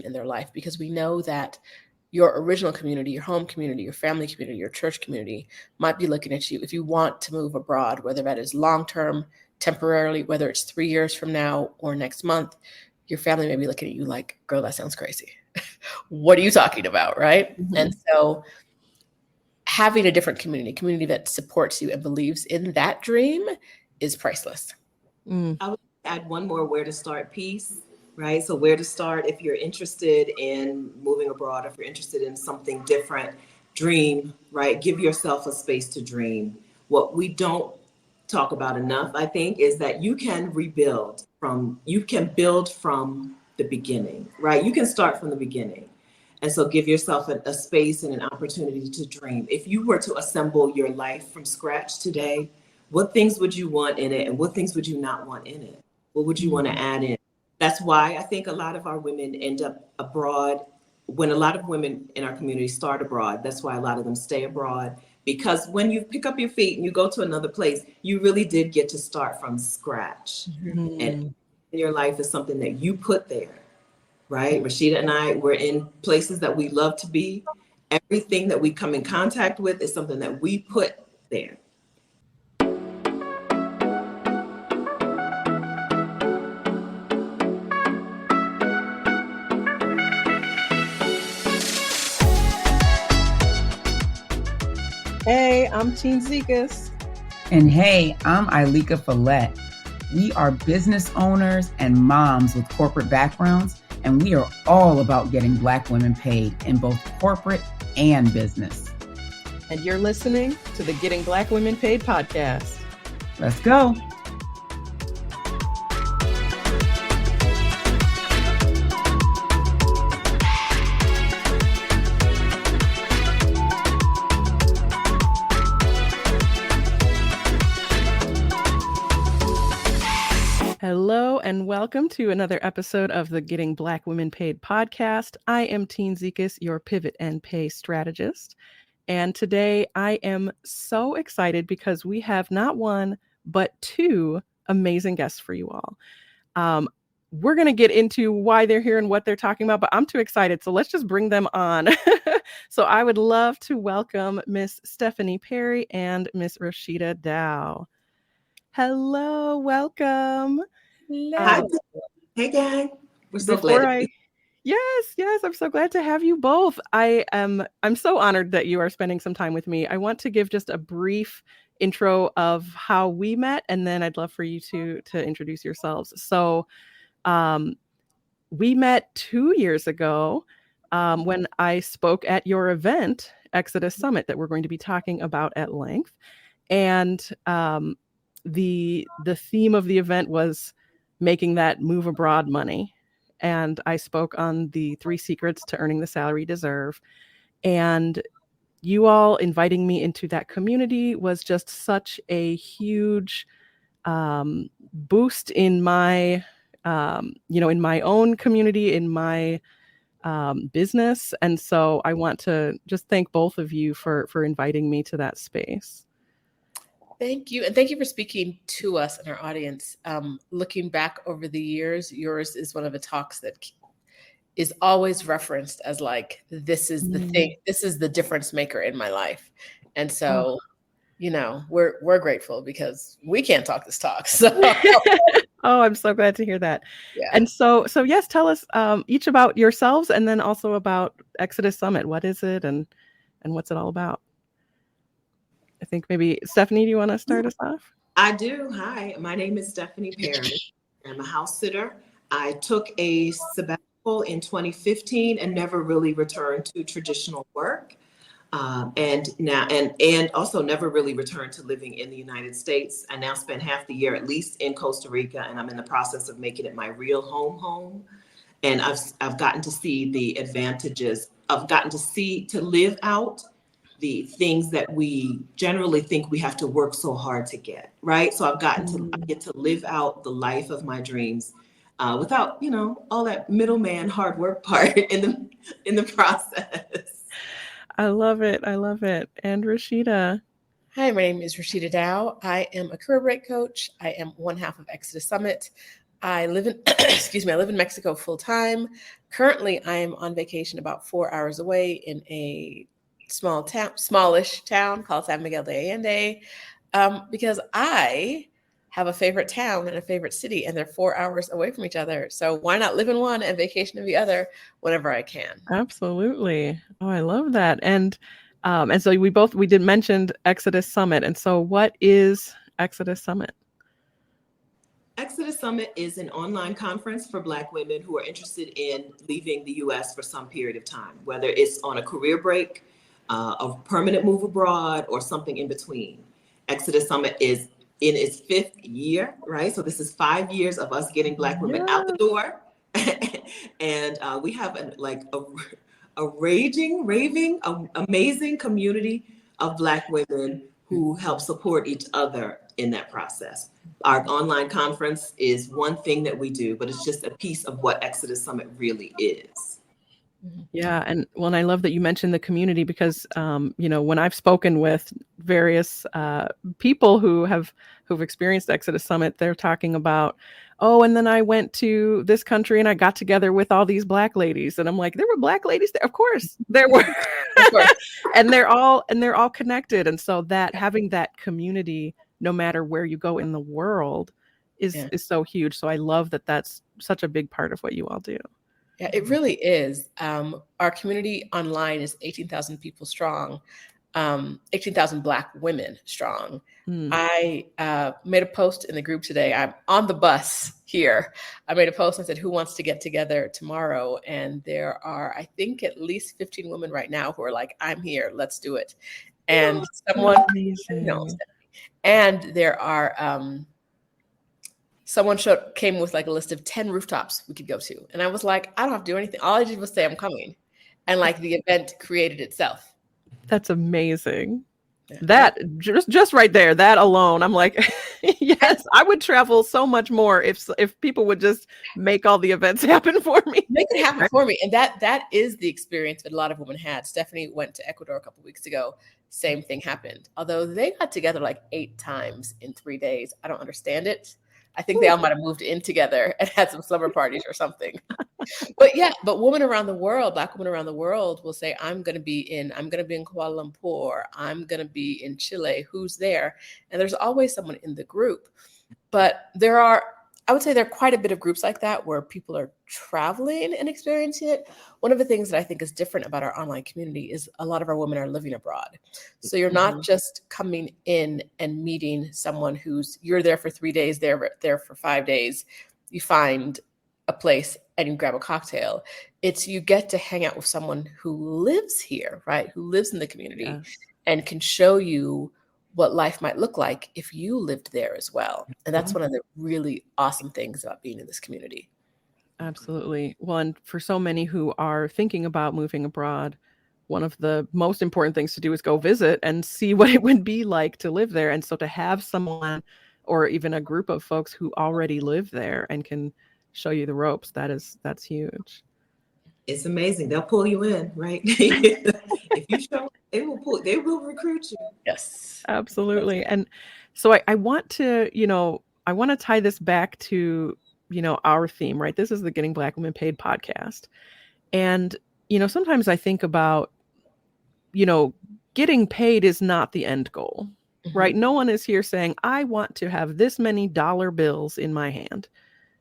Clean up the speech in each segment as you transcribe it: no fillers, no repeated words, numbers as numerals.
in their life, because we know that your original community, your home community, your family community, your church community might be looking at you if you want to move abroad, whether that is long-term, temporarily, whether it's 3 years from now or next month. Your family may be looking at you like, girl, that sounds crazy. What are you talking about, right? Mm-hmm. And so having a different community that supports you and believes in that dream is priceless. I would add one more where to start piece, right? So where to start if you're interested in moving abroad, if you're interested in something different, dream, right? Give yourself a space to dream. What we don't talk about enough, I think, is that you can you can build from the beginning, right? You can start from the beginning. And so give yourself a space and an opportunity to dream. If you were to assemble your life from scratch today, what things would you want in it and what things would you not want in it? What would you want to add in? That's why I think a lot of our women end up abroad. When a lot of women in our community start abroad, that's why a lot of them stay abroad. Because when you pick up your feet and you go to another place, you really did get to start from scratch. Mm-hmm. And in your life is something that you put there, right? Roshida and I, we're in places that we love to be. Everything that we come in contact with is something that we put there. Hey, I'm Teen Zekas. And hey, I'm Ilika Follette. We are business owners and moms with corporate backgrounds, and we are all about getting Black women paid in both corporate and business. And you're listening to the Getting Black Women Paid podcast. Let's go. Hello and welcome to another episode of the Getting Black Women Paid podcast. I am Teen Zekas, your pivot and pay strategist. And today I am so excited because we have not one, but two amazing guests for you all. We're going to get into why they're here and what they're talking about, but I'm too excited. So let's just bring them on. So I would love to welcome Miss Stephanie Perry and Miss Roshida Dowe. Hello, welcome. Hi. Hey, gang. We're so glad. Yes, I'm so glad to have you both. I'm so honored that you are spending some time with me. I want to give just a brief intro of how we met, and then I'd love for you to introduce yourselves. So, we met 2 years ago when I spoke at your event, ExodUS Summit, that we're going to be talking about at length, and the theme of the event was making that move abroad money. And I spoke on the 3 secrets to earning the salary you deserve. And you all inviting me into that community was just such a huge boost in my, in my own community, in my business. And so I want to just thank both of you for inviting me to that space. Thank you. And thank you for speaking to us and our audience. Looking back over the years, yours is one of the talks that is always referenced as like, this is the thing, this is the difference maker in my life. And so, we're grateful because we can't talk this talk. So. Oh, I'm so glad to hear that. Yeah. And so yes, tell us each about yourselves and then also about ExodUS Summit. What is it and what's it all about? I think maybe, Stephanie, do you want to start us off? I do. Hi, my name is Stephanie Perry. I'm a house sitter. I took a sabbatical in 2015 and never really returned to traditional work. And also never really returned to living in the United States. I now spend half the year at least in Costa Rica, and I'm in the process of making it my real home. And I've gotten to see the advantages. I've gotten to live out the things that we generally think we have to work so hard to get, right? So I get to live out the life of my dreams without, all that middleman hard work part in the process. I love it. And Roshida. Hi, my name is Roshida Dowe. I am a career break coach. I am one half of ExodUS Summit. I live in, excuse me, I live in Mexico full time. Currently, I am on vacation about 4 hours away in a smallish town called San Miguel de Allende, because I have a favorite town and a favorite city, and they're 4 hours away from each other. So why not live in one and vacation in the other whenever I can? Absolutely. Oh, I love that. And so we did mention ExodUS Summit. And so what is ExodUS Summit? ExodUS Summit is an online conference for Black women who are interested in leaving the U.S. for some period of time, whether it's on a career break, a permanent move abroad, or something in between. ExodUS Summit is in its 5th year, right? So this is 5 years of us getting Black women out the door. And we have a raving, amazing community of Black women who help support each other in that process. Our online conference is one thing that we do, but it's just a piece of what ExodUS Summit really is. Yeah. And I love that you mentioned the community because, when I've spoken with various people who've experienced ExodUS Summit, they're talking about, oh, and then I went to this country and I got together with all these Black ladies. And I'm like, there were Black ladies there. Of course there were. Of course. and they're all connected. And so that having that community, no matter where you go in the world is so huge. So I love that that's such a big part of what you all do. Yeah, it really is. Our community online is 18,000 people strong, 18,000 Black women strong. I made a post in the group today. I'm on the bus here. I made a post and said, who wants to get together tomorrow? And there are, I think, at least 15 women right now who are like, I'm here, let's do it. And and there are, someone came with like a list of 10 rooftops we could go to. And I was like, I don't have to do anything. All I did was say I'm coming. And like the event created itself. That's amazing. Yeah. That just right there, that alone, I'm like, yes, I would travel so much more if people would just make all the events happen for me. Make it happen for me. And that is the experience that a lot of women had. Stephanie went to Ecuador a couple of weeks ago. Same thing happened. Although they got together like 8 times in 3 days. I don't understand it. I think they all might have moved in together and had some slumber parties or something. But women around the world, Black women around the world will say, I'm going to be in Kuala Lumpur. I'm going to be in Chile. Who's there? And there's always someone in the group. But I would say there are quite a bit of groups like that where people are traveling and experiencing it. One of the things that I think is different about our online community is a lot of our women are living abroad. So you're not just coming in and meeting someone you're there for 3 days, they're there for 5 days. You find a place and you grab a cocktail. It's you get to hang out with someone who lives here, right? Who lives in the community and can show you what life might look like if you lived there as well. And that's one of the really awesome things about being in this community. Absolutely. Well, and for so many who are thinking about moving abroad, one of the most important things to do is go visit and see what it would be like to live there. And so to have someone or even a group of folks who already live there and can show you the ropes, that's huge. It's amazing. They'll pull you in, right? If you show, they will recruit you. Yes, absolutely. And so I want to, tie this back to, our theme, right? This is the Getting Black Women Paid podcast. And, sometimes I think about, getting paid is not the end goal, right? No one is here saying, I want to have this many dollar bills in my hand.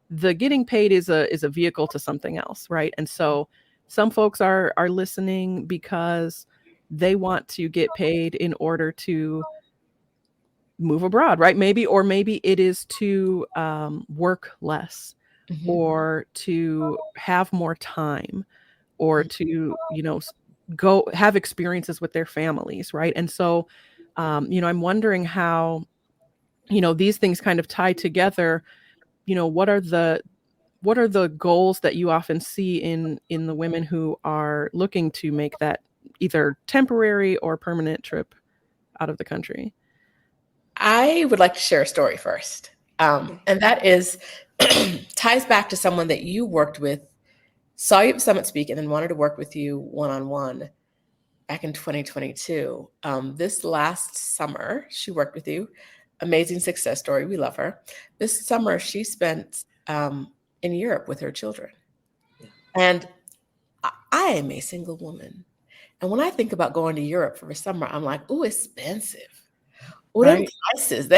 The getting paid is a vehicle to something else, right? And so some folks are listening because they want to get paid in order to move abroad, right? Maybe it is to work less or to have more time or to, go have experiences with their families, right? And so, I'm wondering how, these things kind of tie together. What are the goals that you often see in the women who are looking to make that either temporary or permanent trip out of the country? I would like to share a story first. And that is ties back to someone that you worked with, saw you at Summit Speak, and then wanted to work with you one-on-one back in 2022. This last summer, she worked with you. Amazing success story. We love her. This summer, she spent in Europe with her children. Yeah. And I am a single woman. And when I think about going to Europe for the summer, I'm like, ooh, expensive. Oh, them Right. prices,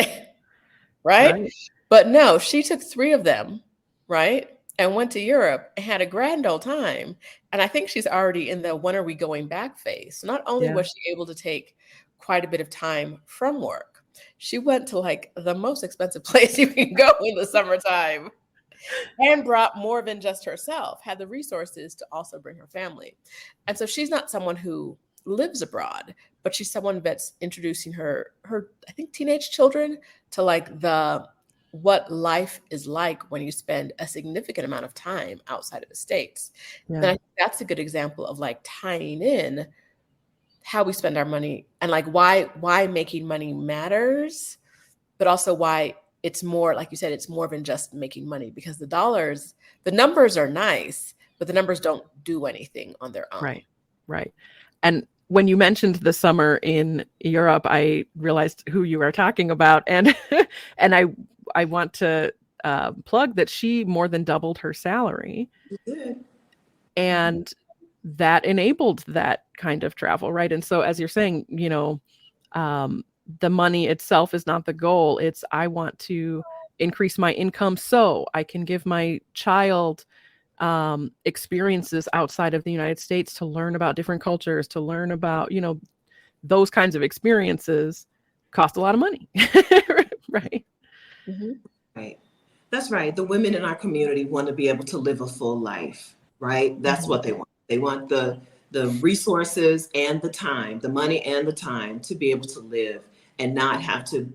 right? But no, she took 3 of them, right? And went to Europe and had a grand old time. And I think she's already in the when are we going back phase. So not only Yeah. was she able to take quite a bit of time from work, she went to like the most expensive place you can go in the summertime and brought more than just herself, had the resources to also bring her family. And so she's not someone who lives abroad, but she's someone that's introducing her I think teenage children to like what life is like when you spend a significant amount of time outside of the States. Yeah. And I think that's a good example of like tying in how we spend our money and like why making money matters, but also why it's more, like you said, it's more than just making money, because the numbers are nice, but the numbers don't do anything on their own. Right. And when you mentioned the summer in Europe, I realized who you are talking about. And and I want to plug that she more than doubled her salary. Good. And that enabled that kind of travel, right? And so as you're saying, the money itself is not the goal. It's I want to increase my income so I can give my child experiences outside of the United States, to learn about different cultures, to learn about, those kinds of experiences cost a lot of money. Right. Mm-hmm. Right. That's right. The women in our community want to be able to live a full life, right? That's what they want. They want the resources and the time, the money and the time to be able to live and not have to,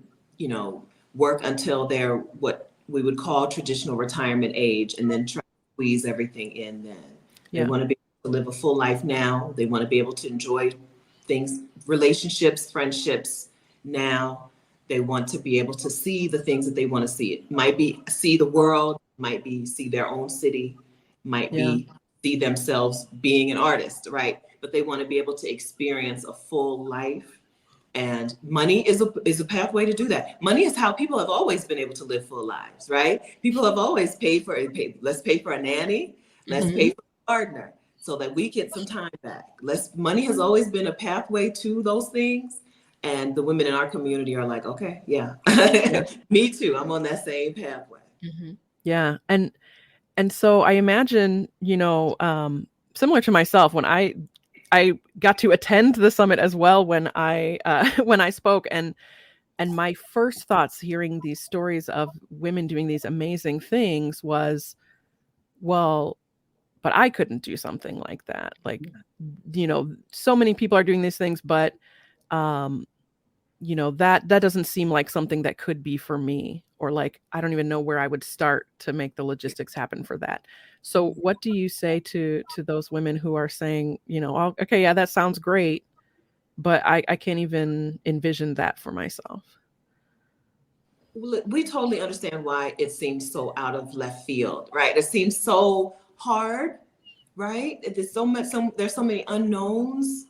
work until they're what we would call traditional retirement age and then try to squeeze everything in then. They want to be able to live a full life now. They want to be able to enjoy things, relationships, friendships now. They want to be able to see the things that they want to see. It might be see the world, might be see their own city, might be see themselves being an artist, right? But they want to be able to experience a full life. And money is a pathway to do that. Money is how people have always been able to live full lives, right? People have always let's pay for a nanny, let's pay for a gardener so that we get some time back. Money has always been a pathway to those things. And the women in our community are like, okay, yeah, me too. I'm on that same pathway. Mm-hmm. Yeah. And so I imagine, similar to myself, when I got to attend the summit as well, when I spoke, and my first thoughts hearing these stories of women doing these amazing things was, well, but I couldn't do something like that. Like, so many people are doing these things, but that doesn't seem like something that could be for me, or like, I don't even know where I would start to make the logistics happen for that. So what do you say to those women who are saying, oh, okay, yeah, that sounds great, but I can't even envision that for myself? We totally understand why it seems so out of left field, right? It seems so hard, right? There's there's so many unknowns.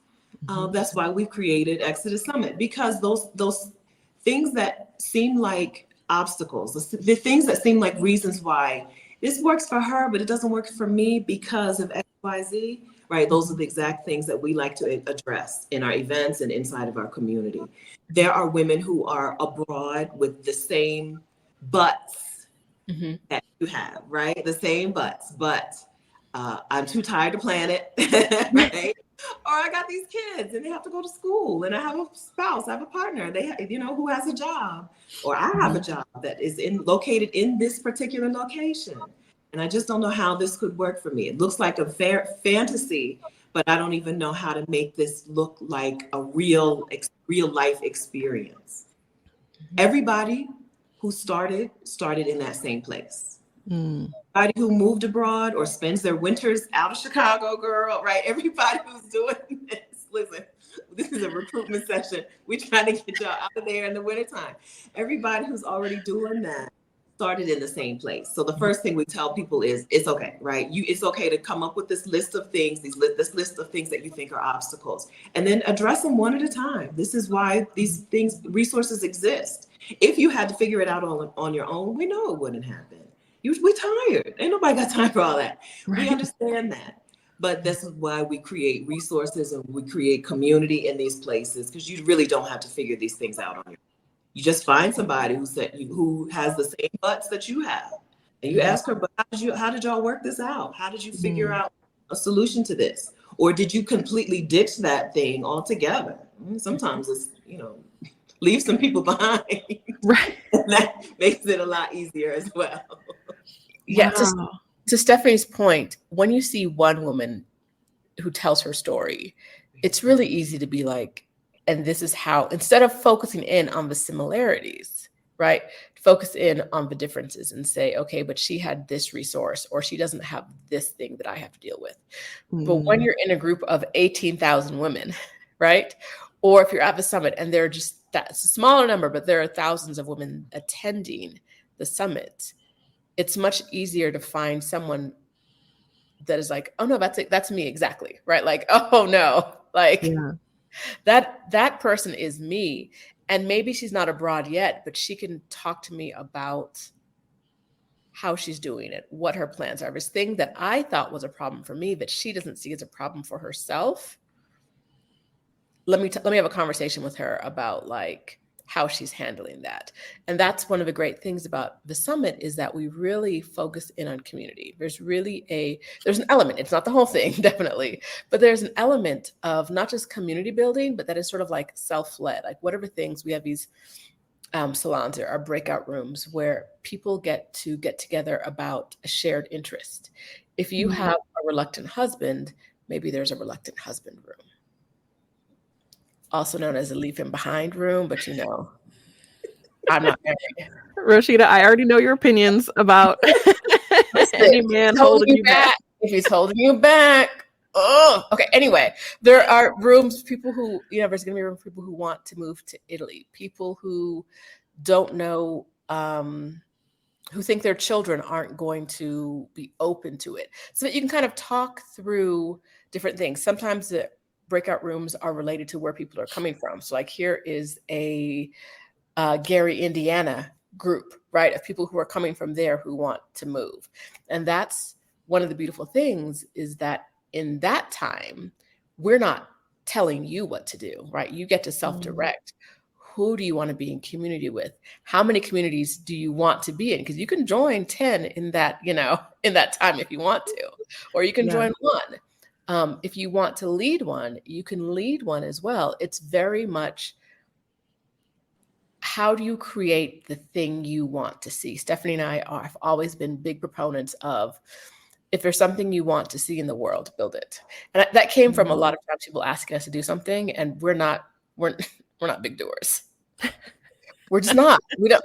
That's why we created Exodus Summit, because those things that seem like obstacles, the things that seem like reasons why this works for her, but it doesn't work for me because of X, Y, Z, right? Those are the exact things that we like to address in our events and inside of our community. There are women who are abroad with the same butts that you have, right? The same butts, but I'm too tired to plan it, right? Or I got these kids and they have to go to school, and I have a spouse, I have a partner, who has a job, or I have a job that is located in this particular location. And I just don't know how this could work for me. It looks like a fantasy, but I don't even know how to make this look like a real life experience. Everybody who started in that same place. Everybody who moved abroad or spends their winters out of Chicago, girl, right? Everybody who's doing this, listen, this is a recruitment session. We're trying to get y'all out of there in the wintertime. Everybody who's already doing that started in the same place. So the first thing we tell people is, it's okay, right? It's okay to come up with this list of things, this list of things that you think are obstacles, and then address them one at a time. This is why these resources exist. If you had to figure it out on your own, we know it wouldn't happen. we're tired. Ain't nobody got time for all that. Right. We understand that. But this is why we create resources and we create community in these places, because you really don't have to figure these things out on your own. You just find somebody who has the same butts that you have. And you ask her, but how did y'all work this out? How did you figure out a solution to this? Or did you completely ditch that thing altogether? Sometimes it's, leave some people behind. Right. And that makes it a lot easier as well. Yeah. Wow. To Stephanie's point, when you see one woman who tells her story, it's really easy to be like, and this is how, instead of focusing in on the similarities, right? Focus in on the differences and say, okay, but she had this resource, or she doesn't have this thing that I have to deal with. But when you're in a group of 18,000 women, right? Or if you're at the summit and they're just, that's a smaller number, but there are thousands of women attending the summit, it's much easier to find someone that is like, oh no, that's me exactly, right? Like, oh no, like that person is me. And maybe she's not abroad yet, but she can talk to me about how she's doing it, what her plans are. This thing that I thought was a problem for me that she doesn't see as a problem for herself. Let me have a conversation with her about like how she's handling that. And that's one of the great things about the summit, is that we really focus in on community. There's an element, it's not the whole thing, definitely, but there's an element of not just community building, but that is sort of like self-led, like whatever things we have these salons or our breakout rooms where people get together about a shared interest. If you have a reluctant husband, maybe there's a reluctant husband room, also known as a leave him behind room, but I'm not married. Roshida, I already know your opinions about any man holding you back. If he's holding you back. Oh, okay. Anyway, there are rooms, people who, there's going to be room for people who want to move to Italy, people who don't know, who think their children aren't going to be open to it. So that you can kind of talk through different things. Sometimes the breakout rooms are related to where people are coming from. So like here is a Gary, Indiana group, right? Of people who are coming from there who want to move. And that's one of the beautiful things, is that in that time, we're not telling you what to do, right? You get to self-direct. Who do you want to be in community with? How many communities do you want to be in? Because you can join 10 in that, in that time if you want to, or you can join one. If you want to lead one, you can lead one as well. It's very much, how do you create the thing you want to see? Stephanie and I have always been big proponents of, if there's something you want to see in the world, build it. And that came from a lot of times people asking us to do something, and we're not big doers. We're just not. We don't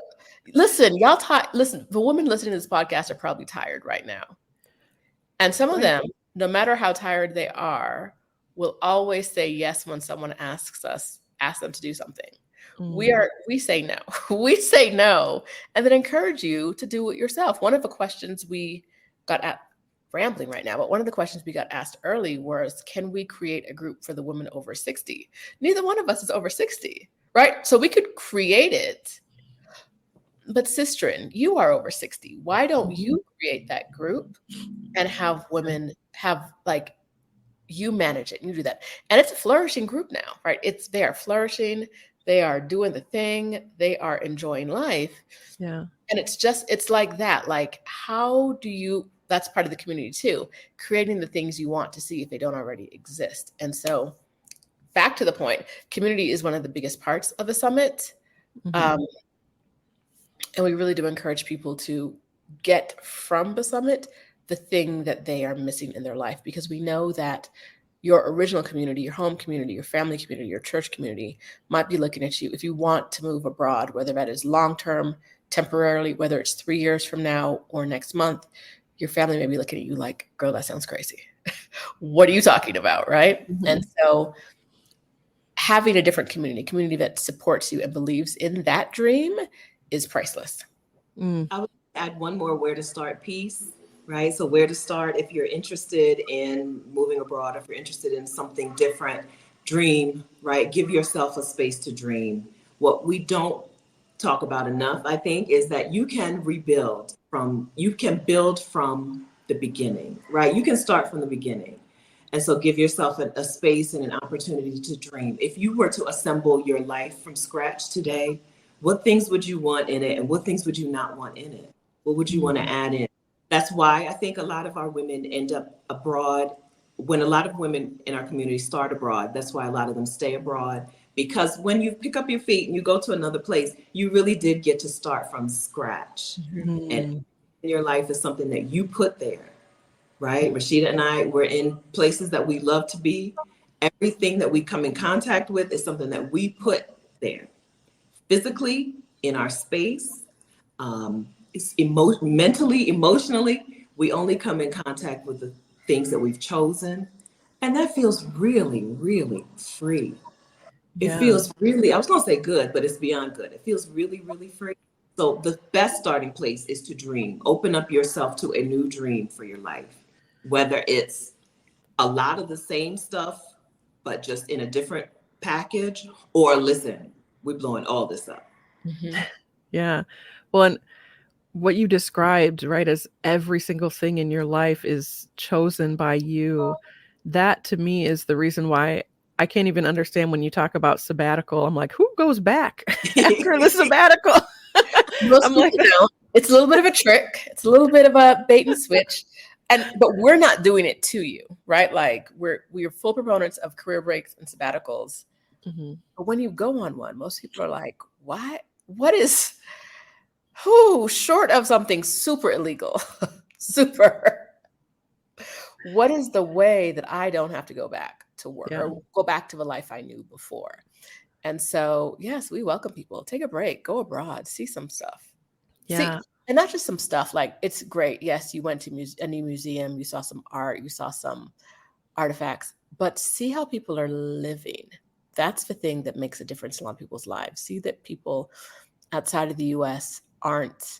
listen. Listen. The women listening to this podcast are probably tired right now, and some of them, no matter how tired they are, will always say yes when someone asks them to do something. We say no. We say no, and then encourage you to do it yourself. One of the questions we got at, rambling right now, but one of the questions we got asked early was, can we create a group for the women over 60? Neither one of us is over 60, right? So we could create it. But Sistren, you are over 60. Why don't you create that group and have women you manage it and you do that? And it's a flourishing group now, right? They are flourishing. They are doing the thing. They are enjoying life. Yeah. And it's like that. Like, how do you, that's part of the community too, creating the things you want to see if they don't already exist. And so back to the point, community is one of the biggest parts of the summit. And we really do encourage people to get from the summit the thing that they are missing in their life, because we know that your original community, your home community, your family community, your church community might be looking at you if you want to move abroad, whether that is long-term, temporarily, whether it's 3 years from now or next month. Your family may be looking at you like, girl, that sounds crazy. What are you talking about, right? And so having a different community that supports you and believes in that dream is priceless. I would add one more where to start piece, right? So where to start if you're interested in moving abroad, if you're interested in something different, dream, right? Give yourself a space to dream. What we don't talk about enough, I think, is that you can rebuild you can build from the beginning, right? You can start from the beginning. And so give yourself a space and an opportunity to dream. If you were to assemble your life from scratch today, what things would you want in it and what things would you not want in it? What would you want to add in? That's why I think a lot of our women end up abroad. When a lot of women in our community start abroad, that's why a lot of them stay abroad. Because when you pick up your feet and you go to another place, you really did get to start from scratch. Mm-hmm. And your life is something that you put there, right? Roshida and I, we're in places that we love to be. Everything that we come in contact with is something that we put there. Physically, in our space, it's mentally, emotionally, we only come in contact with the things that we've chosen. And that feels really, really free. It feels really, I was going to say good, but it's beyond good. It feels really, really free. So the best starting place is to dream. Open up yourself to a new dream for your life, whether it's a lot of the same stuff, but just in a different package, or listen, we're blowing all this up. Mm-hmm. Yeah. Well, and what you described, right, as every single thing in your life is chosen by you, that to me is the reason why I can't even understand when you talk about sabbatical. I'm like, who goes back after the sabbatical? I'm like, it's a little bit of a trick. It's a little bit of a bait and switch. But we're not doing it to you, right? Like we're full proponents of career breaks and sabbaticals. Mm-hmm. But when you go on one, most people are like, what is short of something super illegal, what is the way that I don't have to go back to work or go back to the life I knew before? And so, yes, we welcome people. Take a break, go abroad, see some stuff. Yeah. See, and not just some stuff, like it's great. Yes, you went to a new museum, you saw some art, you saw some artifacts, but see how people are living. That's the thing that makes a difference in a lot of people's lives. See that people outside of the US aren't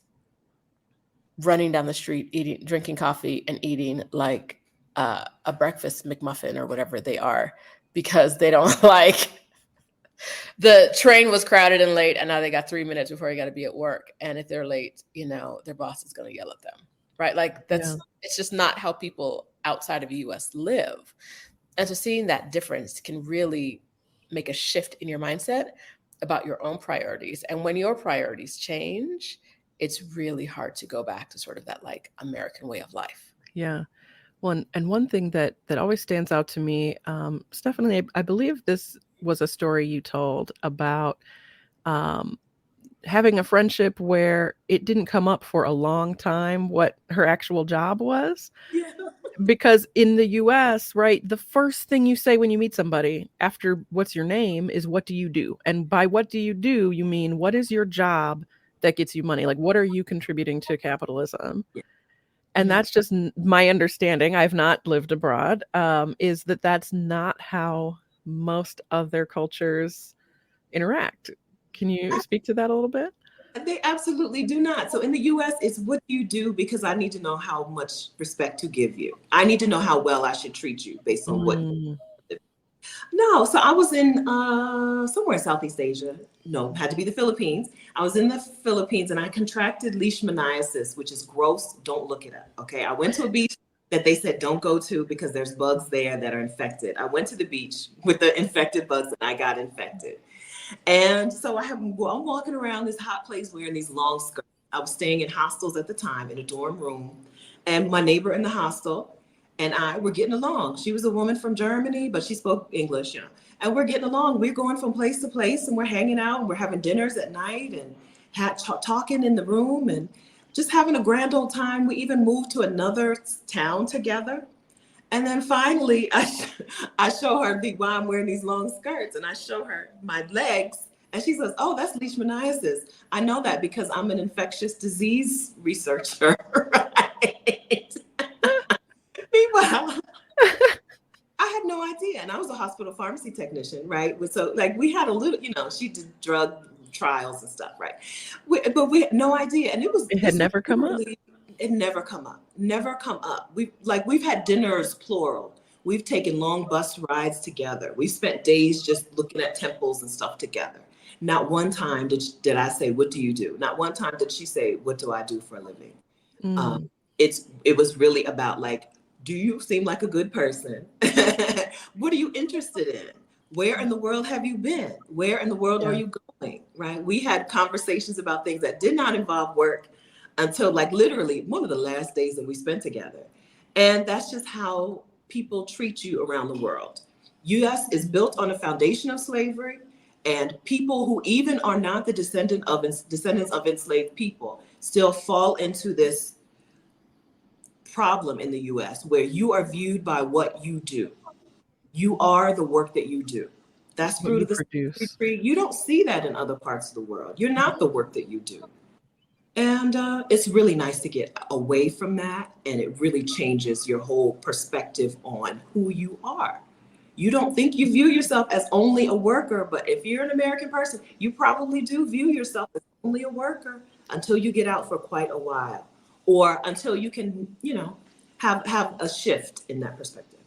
running down the street, drinking coffee and eating like a breakfast McMuffin or whatever they are, because they don't like the train was crowded and late and now they got 3 minutes before they got to be at work. And if they're late, their boss is going to yell at them, right? Like it's just not how people outside of the US live. And so seeing that difference can really make a shift in your mindset about your own priorities. And when your priorities change, it's really hard to go back to sort of that like American way of life. Yeah. Well, and one thing that always stands out to me, Stephanie, I believe this was a story you told about having a friendship where it didn't come up for a long time what her actual job was. Yeah. Because in the US, right, the first thing you say when you meet somebody after what's your name is what do you do? And by what do you do, you mean what is your job that gets you money? Like what are you contributing to capitalism? Yeah. And that's just my understanding. I've not lived abroad, is that that's not how most other cultures interact. Can you speak to that a little bit? They absolutely do not. So in the US, it's what you do because I need to know how much respect to give you. I need to know how well I should treat you based on what. No, so I was in somewhere in Southeast Asia. No, had to be the Philippines. I was in the Philippines and I contracted leishmaniasis, which is gross. Don't look it up. Okay. I went to a beach that they said don't go to because there's bugs there that are infected. I went to the beach with the infected bugs and I got infected. And so I'm walking around this hot place wearing these long skirts. I was staying in hostels at the time in a dorm room, and my neighbor in the hostel and I were getting along. She was a woman from Germany, but she spoke English, and we're getting along. We're going from place to place and we're hanging out and we're having dinners at night and talking in the room and just having a grand old time. We even moved to another town together. And then finally, I show her why I'm wearing these long skirts, and I show her my legs, and she says, "Oh, that's leishmaniasis. I know that because I'm an infectious disease researcher." Right? Meanwhile, I had no idea, and I was a hospital pharmacy technician, right? So, like, we had a little, she did drug trials and stuff, right? But we had no idea, and it had never come up. It never come up. We've had dinners, plural. We've taken long bus rides together. We've spent days just looking at temples and stuff together. Not one time did I say, "What do you do?" Not one time did she say, "What do I do for a living?" It was really about like, do you seem like a good person? What are you interested in? Where in the world have you been? Where in the world are you going? Right? We had conversations about things that did not involve work until like literally one of the last days that we spent together. And that's just how people treat you around the world. US is built on a foundation of slavery, and people who even are not the descendants of enslaved people still fall into this problem in the US where you are viewed by what you do. You are the work that you do. That's What you fruit of the produce. tree. You don't see that in other parts of the world. You're not the work that you do. And it's really nice to get away from that. And it really changes your whole perspective on who you are. You don't think you view yourself as only a worker, but if you're an American person, you probably do view yourself as only a worker until you get out for quite a while, or until you can, have a shift in that perspective.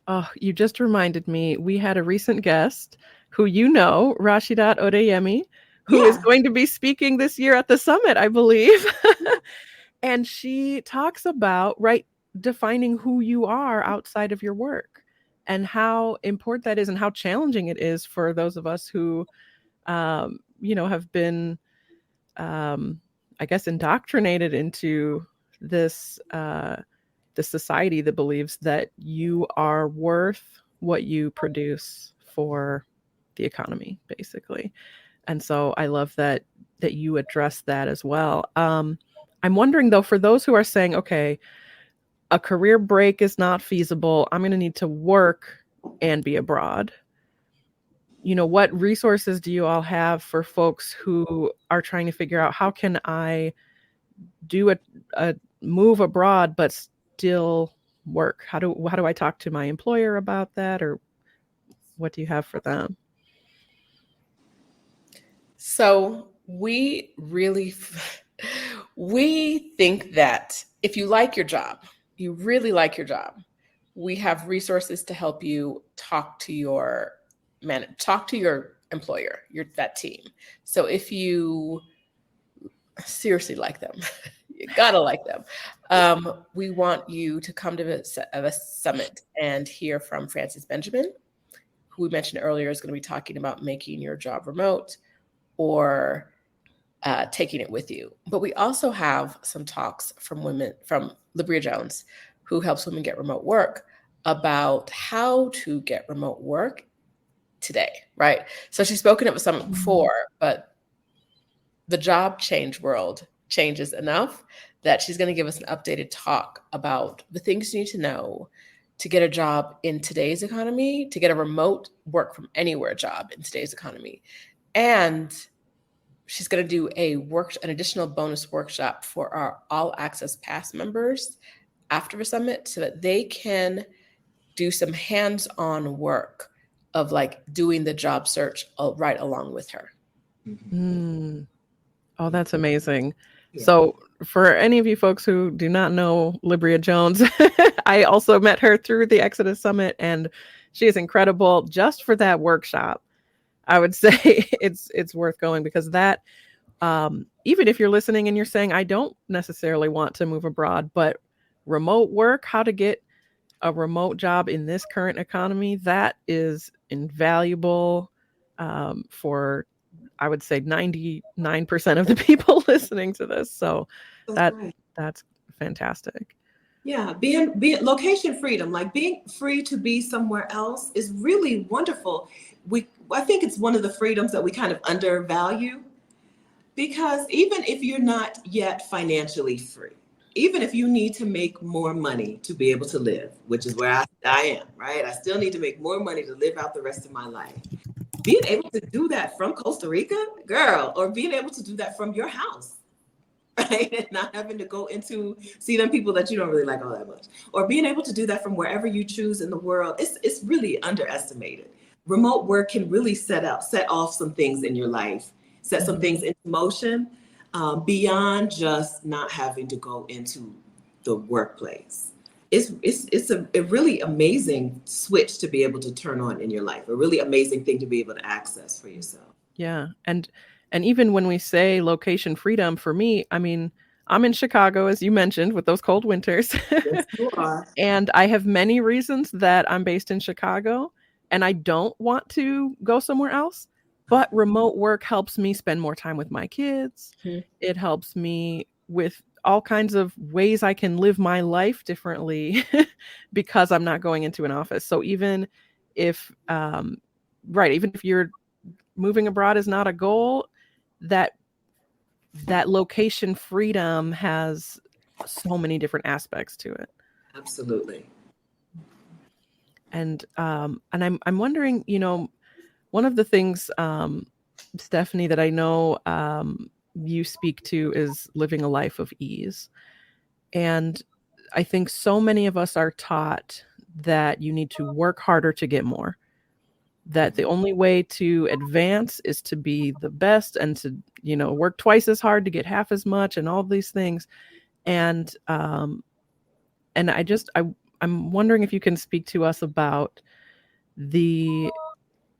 Oh, you just reminded me, we had a recent guest who Roshida Dowe, who is going to be speaking this year at the summit, I believe. And she talks about, defining who you are outside of your work and how important that is and how challenging it is for those of us who, have been, I guess, indoctrinated into this society that believes that you are worth what you produce for the economy, basically. And so I love that you address that as well. I'm wondering, though, for those who are saying, okay, a career break is not feasible, I'm going to need to work and be abroad. What resources do you all have for folks who are trying to figure out how can I do a move abroad, but still work? How do I talk to my employer about that, or what do you have for them? So we think that if you like your job, you really like your job, we have resources to help you talk to your employer, that team. So if you seriously like them, you gotta like them. We want you to come to the summit and hear from Frances Benjamin, who we mentioned earlier is going to be talking about making your job remote or taking it with you. But we also have some talks from Libria Jones, who helps women get remote work, about how to get remote work today, right? So she's spoken at a summit before, but the job change world changes enough that she's going to give us an updated talk about the things you need to know to get a job in today's economy, to get a remote work from anywhere job in today's economy. And she's going to do an additional bonus workshop for our All Access Pass members after the summit so that they can do some hands-on work of like doing the job search right along with her. Mm. Oh, that's amazing. Yeah. So for any of you folks who do not know Libria Jones, I also met her through the ExodUS Summit, and she is incredible. Just for that workshop, I would say it's worth going, because that, even if you're listening and you're saying, I don't necessarily want to move abroad, but remote work, how to get a remote job in this current economy, that is invaluable for, I would say, 99% of the people listening to this. So that's fantastic. Yeah, being location freedom, like being free to be somewhere else, is really wonderful. I think it's one of the freedoms that we kind of undervalue, because even if you're not yet financially free, even if you need to make more money to be able to live, which is where I am, right? I still need to make more money to live out the rest of my life. Being able to do that from Costa Rica, girl, or being able to do that from your house, right? And not having to go see them people that you don't really like all that much, or being able to do that from wherever you choose in the world. It's really underestimated. Remote work can really set off some things in your life, set some things into motion, beyond just not having to go into the workplace. It's a really amazing switch to be able to turn on in your life, a really amazing thing to be able to access for yourself. Yeah. And even when we say location freedom, for me, I mean, I'm in Chicago, as you mentioned, with those cold winters. Yes, you are. And I have many reasons that I'm based in Chicago and I don't want to go somewhere else. But remote work helps me spend more time with my kids. Mhm. It helps me with all kinds of ways I can live my life differently because I'm not going into an office. So even if, even if you're moving abroad is not a goal, that location freedom has so many different aspects to it. Absolutely. And I'm wondering, one of the things, Stephanie, that I know you speak to is living a life of ease. And I think so many of us are taught that you need to work harder to get more, that the only way to advance is to be the best and to, work twice as hard to get half as much and all these things. And I'm wondering if you can speak to us about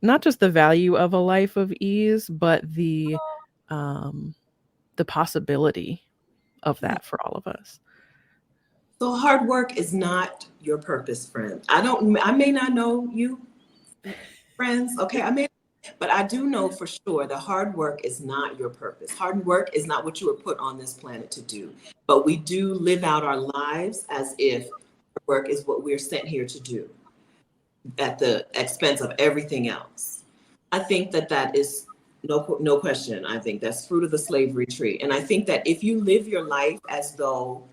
not just the value of a life of ease, but the possibility of that for all of us. So hard work is not your purpose, friend. I may not know you, friends, okay? But I do know for sure that hard work is not your purpose. Hard work is not what you were put on this planet to do. But we do live out our lives as if work is what we're sent here to do at the expense of everything else. I think that is no question. I think that's fruit of the slavery tree. And I think that if you live your life as though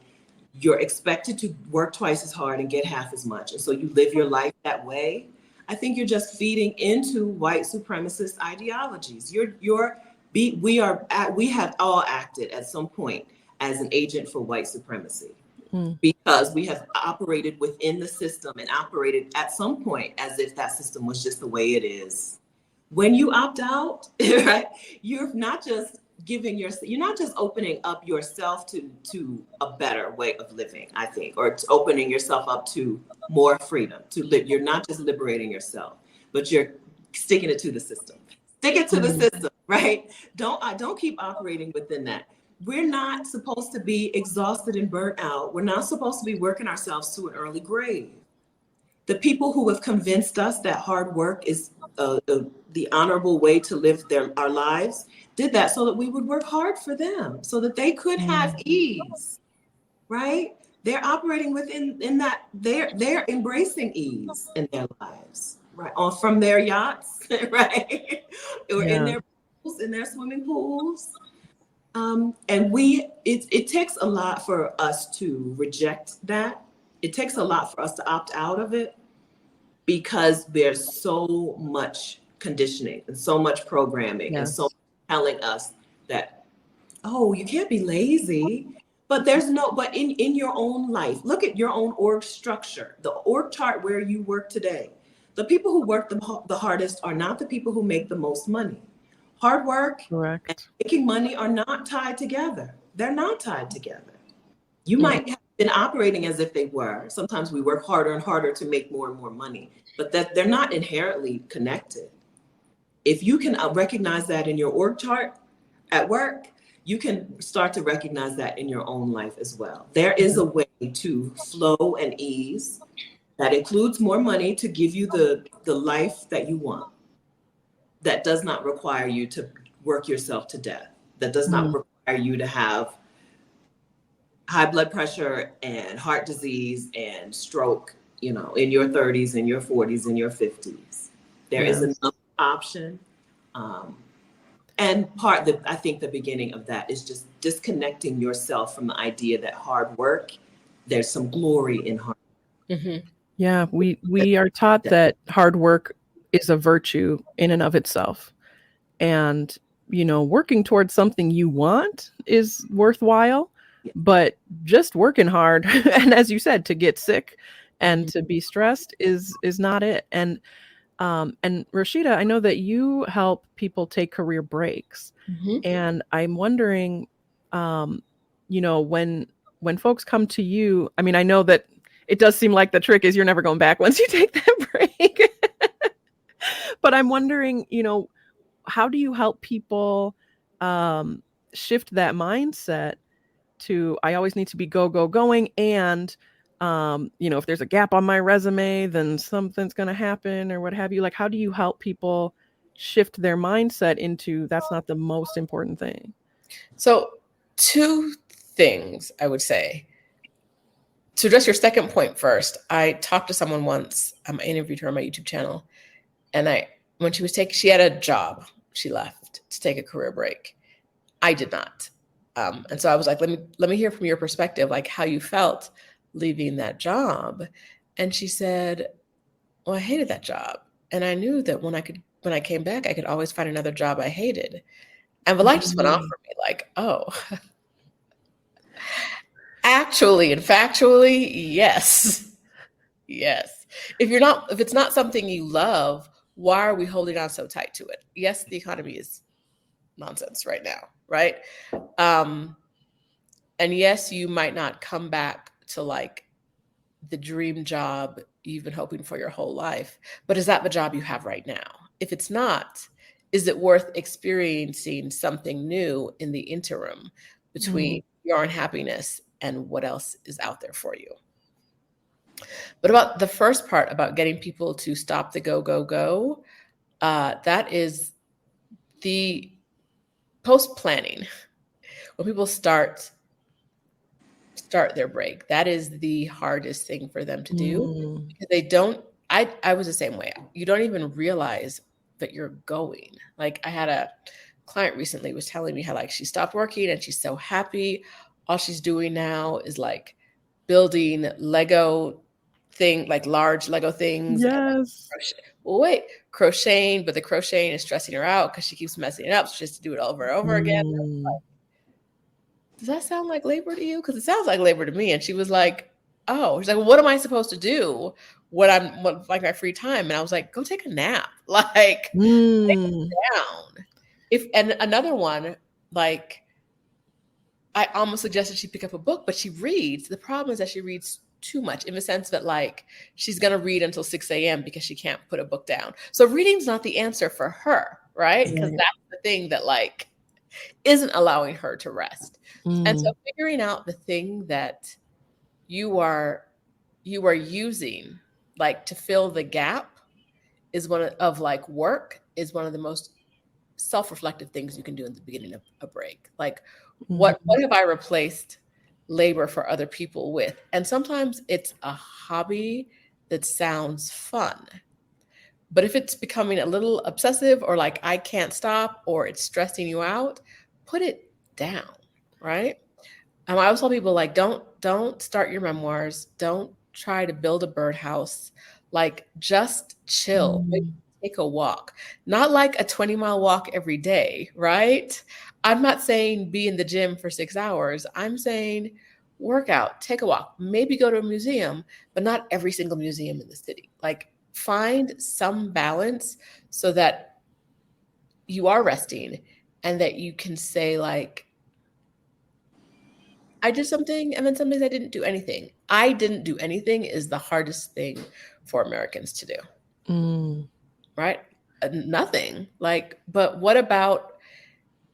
you're expected to work twice as hard and get half as much, and so you live your life that way, I think you're just feeding into white supremacist ideologies. We have all acted at some point as an agent for white supremacy. Because we have operated within the system and operated at some point as if that system was just the way it is. When you opt out, right, you're not just opening up yourself to a better way of living, I think, or opening yourself up to more freedom to live. You're not just liberating yourself, but you're sticking it to the system. Stick it to the system, right? Don't keep operating within that. We're not supposed to be exhausted and burnt out. We're not supposed to be working ourselves to an early grave. The people who have convinced us that hard work is the honorable way to live our lives did that so that we would work hard for them, so that they could have ease, right? They're operating within that. They're embracing ease in their lives, right? From their yachts, right? Or in their pools, in their swimming pools. And it takes a lot for us to reject that. It takes a lot for us to opt out of it because there's so much conditioning and so much programming and so much telling us that, oh, you can't be lazy. But but in your own life, look at your own org structure, the org chart where you work today. The people who work the hardest are not the people who make the most money. Hard work and making money are not tied together. They're not tied together. You might have been operating as if they were. Sometimes we work harder and harder to make more and more money, but that they're not inherently connected. If you can recognize that in your org chart at work, you can start to recognize that in your own life as well. There is a way to flow and ease that includes more money to give you the life that you want. That does not require you to work yourself to death. That does not require you to have high blood pressure and heart disease and stroke, in your 30s and your 40s and your 50s. There is another option. And I think the beginning of that is just disconnecting yourself from the idea that hard work, there's some glory in hard work. Mm-hmm. Yeah, we are taught that hard work is a virtue in and of itself. And, working towards something you want is worthwhile, but just working hard, and as you said, to get sick and to be stressed is not it. And Roshida, I know that you help people take career breaks. And I'm wondering, when folks come to you, I mean, I know that it does seem like the trick is you're never going back once you take that break. But I'm wondering, how do you help people shift that mindset I always need to be going. And, if there's a gap on my resume, then something's going to happen or what have you. Like, how do you help people shift their mindset into that's not the most important thing? So 2 things I would say. To address your second point first, I talked to someone once. I interviewed her on my YouTube channel, and when she had a job, she left to take a career break. I did not, and so I was like, let me hear from your perspective, like how you felt leaving that job. And she said, "Well, I hated that job, and I knew that when I came back, I could always find another job I hated." And the light just went off for me, like, oh. Actually and factually, yes. Yes. If it's not something you love, why are we holding on so tight to it? Yes, the economy is nonsense right now, right? And yes, you might not come back to like the dream job you've been hoping for your whole life, but is that the job you have right now? If it's not, is it worth experiencing something new in the interim between your unhappiness and what else is out there for you? But about the first part about getting people to stop the go, that is the post-planning. When people start their break, that is the hardest thing for them to do, because they don't, I was the same way. You don't even realize that you're going. Like, I had a client recently was telling me how like she stopped working and she's so happy. All she's doing now is like building Lego thing, like large Lego things. Yes. And like, crocheting, but the crocheting is stressing her out because she keeps messing it up. So she has to do it over and over again. Like, does that sound like labor to you? Because it sounds like labor to me. And she was like, oh, she's like, well, what am I supposed to do when I'm like my free time? And I was like, go take a nap. Like, take it down. And another one, like, I almost suggested she pick up a book, but she reads. The problem is that she reads too much, in the sense that like she's going to read until 6 a.m. because she can't put a book down. So reading's not the answer for her, right? Because that's the thing that like isn't allowing her to rest. And so figuring out the thing that you are using like to fill the gap is one of like work is one of the most self-reflective things you can do in the beginning of a break. Like, what have I replaced labor for other people with? And sometimes it's a hobby that sounds fun, but if it's becoming a little obsessive or like I can't stop or it's stressing you out, put it down, right? I always tell people like, don't start your memoirs. Don't try to build a birdhouse. Like, just chill. Maybe take a walk, not like a 20-mile walk every day, right? I'm not saying be in the gym for 6 hours. I'm saying work out, take a walk, maybe go to a museum, but not every single museum in the city. Like, find some balance so that you are resting and that you can say like, I did something, and then some days I didn't do anything. I didn't do anything is the hardest thing for Americans to do. Right? Nothing. Like, but what about,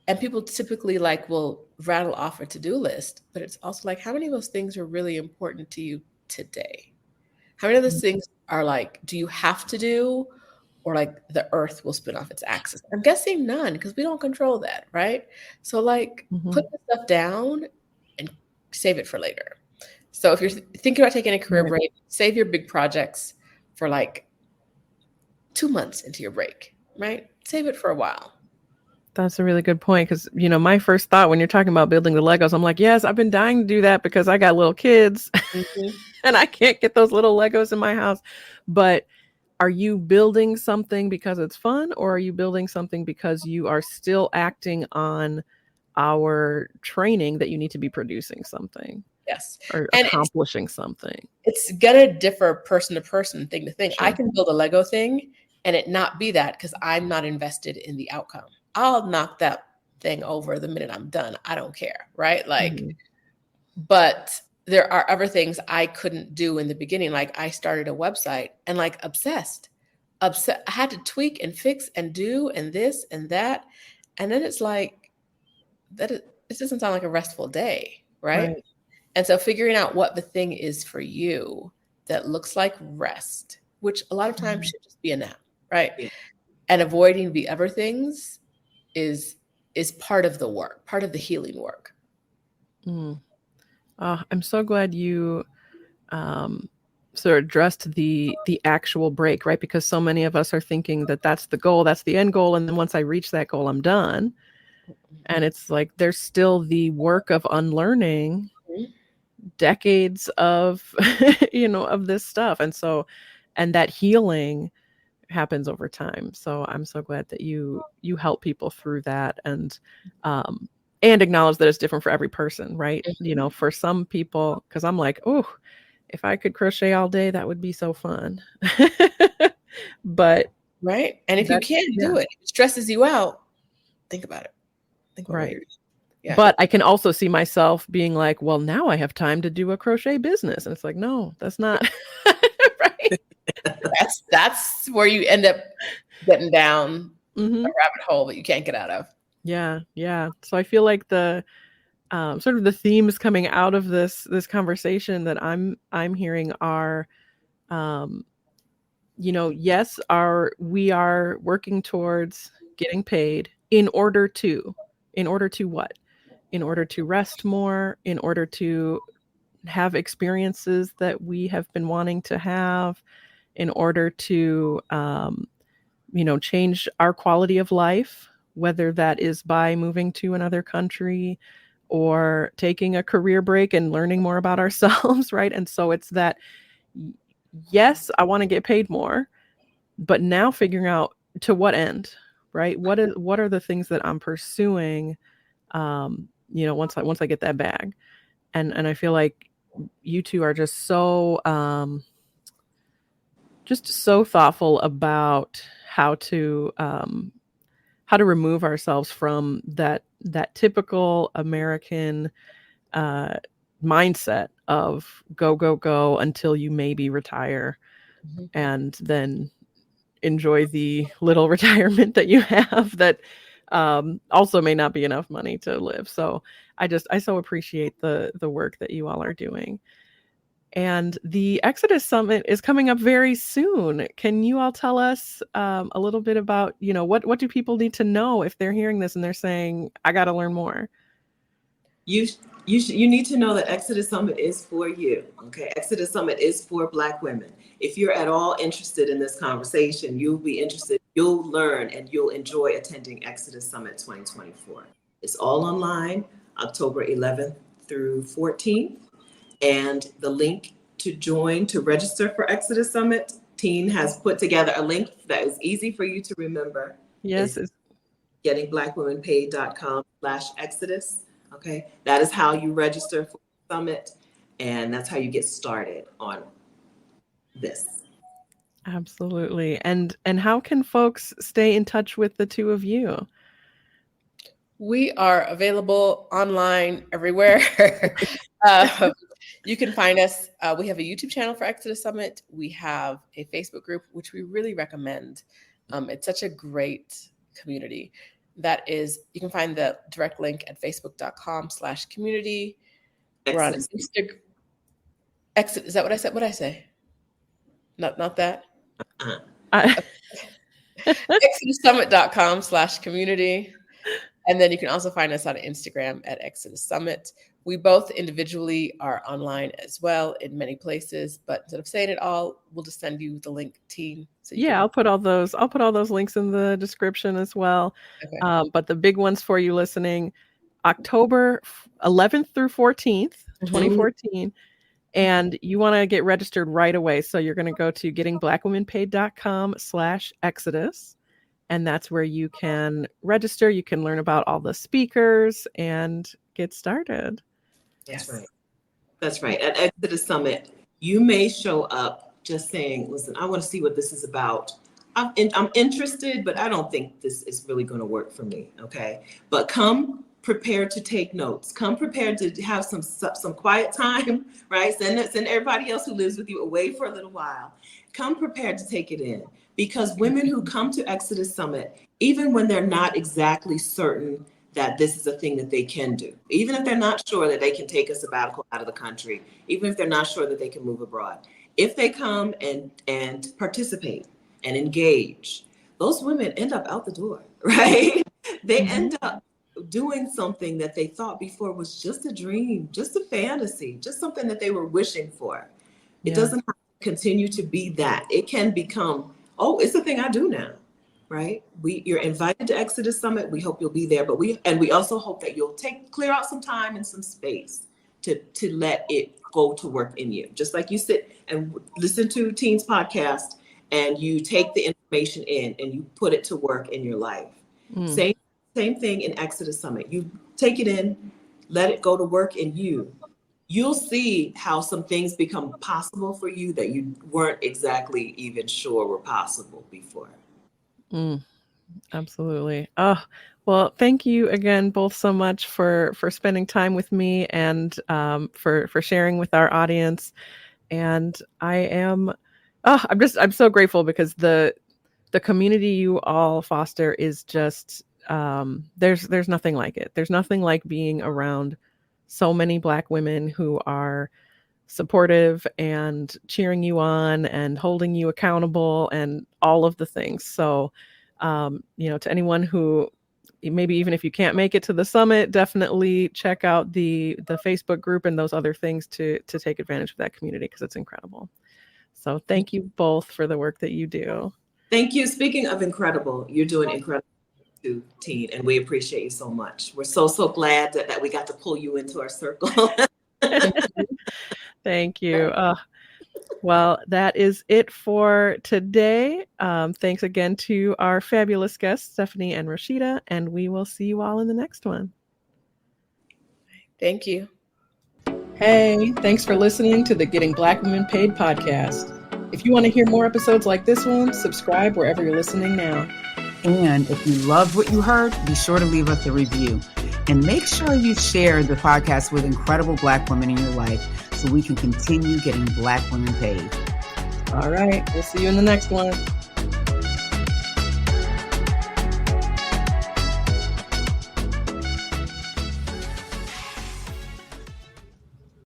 and people typically like will rattle off a to-do list, but it's also like, how many of those things are really important to you today? How many of those things are like, do you have to do, or like the earth will spin off its axis? I'm guessing none, because we don't control that, right? So like, put the stuff down and save it for later. So if you're thinking about taking a career break, save your big projects for like 2 months into your break, right? Save it for a while. That's a really good point, because, my first thought when you're talking about building the Legos, I'm like, yes, I've been dying to do that because I got little kids and I can't get those little Legos in my house. But are you building something because it's fun, or are you building something because you are still acting on our training that you need to be producing something? Yes. Or accomplishing something. It's gonna differ person to person, thing to thing. Sure. I can build a Lego thing and it not be that because I'm not invested in the outcome. I'll knock that thing over the minute I'm done. I don't care, right? Like, but there are other things I couldn't do in the beginning. Like, I started a website and like obsessed. I had to tweak and fix and do and this and that. And then it's like, it doesn't sound like a restful day, right? And so figuring out what the thing is for you that looks like rest, which a lot of times should just be a nap, right? Yeah. And avoiding the other things is part of the work, part of the healing work. I'm so glad you sort of addressed the actual break, right? Because so many of us are thinking that that's the goal, that's the end goal, and then once I reach that goal, I'm done. And it's like there's still the work of unlearning decades of of this stuff, and that healing happens over time. So I'm so glad that you help people through that, and acknowledge that it's different for every person, right? For some people, because I'm like, oh, if I could crochet all day, that would be so fun. But right, and if you can't do it, if it stresses you out, think about it. Right. Yeah. But I can also see myself being like, well, now I have time to do a crochet business. And it's like, no, that's not right. That's where you end up getting down a rabbit hole that you can't get out of. Yeah. Yeah. So I feel like the sort of the themes coming out of this conversation that I'm hearing are, yes, we are working towards getting paid in order to what? In order to rest more, in order to have experiences that we have been wanting to have, in order to, change our quality of life, whether that is by moving to another country or taking a career break and learning more about ourselves, right? And so it's that, yes, I want to get paid more, but now figuring out to what end, right? What are the things that I'm pursuing, once I get that bag, and I feel like you two are just so thoughtful about how to remove ourselves from that typical American mindset of go until you maybe retire, and then enjoy the little retirement that you have that also may not be enough money to live. So I so appreciate the work that you all are doing. And the Exodus Summit is coming up very soon. Can you all tell us a little bit about, what do people need to know if they're hearing this and they're saying, I got to learn more? You need to know that Exodus Summit is for you. Okay, Exodus Summit is for Black women. If you're at all interested in this conversation, you'll be interested, you'll learn, and you'll enjoy attending Exodus Summit 2024. It's all online, October 11th through 14th. And the link to register for Exodus Summit, Teen has put together a link that is easy for you to remember. Yes. It's gettingblackwomenpaid.com/Exodus. Okay, that is how you register for the summit, and that's how you get started on this. Absolutely. And how can folks stay in touch with the two of you? We are available online everywhere. You can find us. We have a YouTube channel for Exodus Summit. We have a Facebook group, which we really recommend. It's such a great community. That is, you can find the direct link at facebook.com/community. We're on Instagram. Exit. Is that what I said? What did I say? Not that. ExodusSummit.com/community. And then you can also find us on Instagram at Exodus Summit. We both individually are online as well in many places, but instead of saying it all, we'll just send you the link, Teen. So I'll put all those links in the description as well. Okay. But the big ones for you listening, October 11th through 14th, 2014. And you want to get registered right away. So you're going to go to gettingblackwomenpaid.com/Exodus. And that's where you can register. You can learn about all the speakers and get started. Yes. That's right. At Exodus Summit, you may show up just saying, listen, I want to see what this is about. I'm interested, but I don't think this is really going to work for me. Okay. But come prepared to take notes. Come prepared to have some quiet time, right? Send everybody else who lives with you away for a little while. Come prepared to take it in. Because women who come to Exodus Summit, even when they're not exactly certain that this is a thing that they can do. Even if they're not sure that they can take a sabbatical out of the country, even if they're not sure that they can move abroad, if they come and participate and engage, those women end up out the door, right? They end up doing something that they thought before was just a dream, just a fantasy, just something that they were wishing for. It doesn't have to continue to be that. It can become, oh, it's the thing I do now, right? You're invited to Exodus Summit. We hope you'll be there, but we also hope that you'll clear out some time and some space to let it go to work in you. Just like you sit and listen to Teens podcast and you take the information in and you put it to work in your life. Same thing in Exodus Summit. You take it in, let it go to work in you. You'll see how some things become possible for you that you weren't exactly even sure were possible before. Absolutely. Oh, well, thank you again both so much for spending time with me and for sharing with our audience. And I'm so grateful because the community you all foster is just there's nothing like it. There's nothing like being around so many Black women who are supportive and cheering you on and holding you accountable and all of the things. So, to anyone who maybe even if you can't make it to the summit, definitely check out the Facebook group and those other things to take advantage of that community because it's incredible. So thank you both for the work that you do. Thank you. Speaking of incredible, you're doing incredible too, Teen, and we appreciate you so much. We're so glad that we got to pull you into our circle. Thank you. Well, that is it for today. Thanks again to our fabulous guests, Stephanie and Roshida, and we will see you all in the next one. Thank you. Hey, thanks for listening to the Getting Black Women Paid podcast. If you want to hear more episodes like this one, subscribe wherever you're listening now. And if you loved what you heard, be sure to leave us a review. And make sure you share the podcast with incredible Black women in your life so we can continue getting Black women paid. All right. We'll see you in the next one.